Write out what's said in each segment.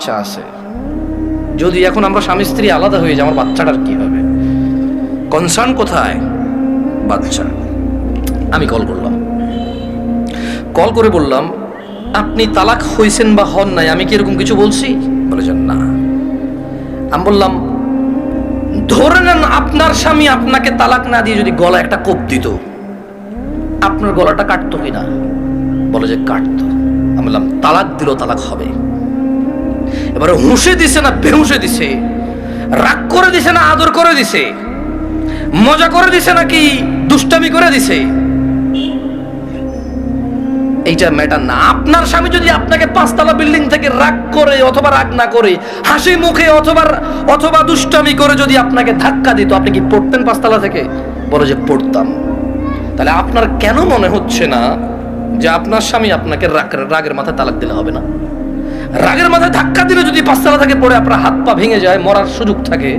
বাচ্চা আছে, যদি এখন আমরা স্বামী স্ত্রী আলাদা হয়ে যাই, আমার বাচ্চাটার কি হবে? কনসার্ন কোথায়? বাচ্চা। আমি কল করলাম, কল করে বললাম, আপনি তালাক হয়েছেন বা হন নাই, আমি কি এরকম কিছু বলছি? বলেছেন না। আমি বললাম, ধরে নেন আপনার স্বামী আপনাকে তালাক না দিয়ে যদি গলা একটা কোপ দিত, আপনার গলাটা কাটতো কিনা? বলে যে কাটতো। আমি বললাম, তালাক দিল, তালাক হবে। এবারে হুঁশে দিছে না বেহুঁশে দিছে, রাগ করে দিছে না আদর করে দিছে, মজা করে দিছে নাকি দুষ্টামি করে দিছে, এইটা ম্যাটার না। আপনার স্বামী যদি আপনাকে 5 তলা বিল্ডিং থেকে রাগ করে অথবা রাগ না করে হাসি মুখে অথবা দুষ্টামি করে যদি আপনাকে ধাক্কা দিত, আপনি কি পড়তেন 5 তলা থেকে? বলে যে পড়তাম। তাহলে আপনার কেন মনে হচ্ছে না যে আপনার স্বামী আপনাকে রাগের মাথায় তালাক দিলে হবে না? রাগের মাথায় ধাক্কা দিলে যদি 5 তলা থেকে পড়ে আপনার হাত পা ভেঙে যায়, মরার সুযোগ থাকে,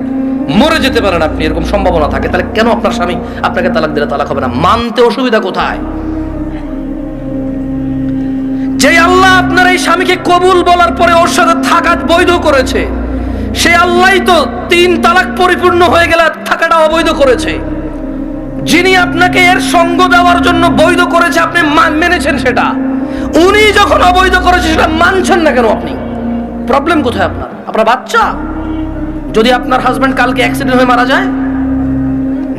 মরে যেতে পারেন আপনি, এরকম সম্ভাবনা থাকে, তাহলে কেন আপনার স্বামী আপনাকে তালাক দিলে তালাক হবে না? মানতে অসুবিধা কোথায়? যে আল্লাহ আপনার এই স্বামীকে কবুল বলার পরে ওর সাথে থাকা বৈধ করেছে, সেই আল্লাহই তো 3 তালাক পরিপূর্ণ হয়ে গেলে থাকাটা অবৈধ করেছে। যিনি আপনাকে এর সঙ্গ দেওয়ার জন্য বৈধ করেছে, আপনি মেনেছেন সেটা। উনি যখন অবৈধ করেছে সেটা মানছেন না কেন আপনি? প্রবলেম কোথায় আপনার? আপনার বাচ্চা। যদি আপনার হাজবেন্ড কালকে অ্যাক্সিডেন্ট হয়ে মারা যায়,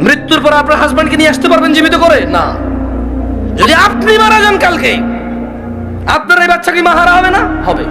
মৃত্যুর পর আপনার হাজবেন্ডকে নিয়ে আসতে পারবেন জীবিত করে? না। যদি আপনি মারা যান কালকে, আপনার এই বাচ্চা কি মাহারা হবে না? হবে।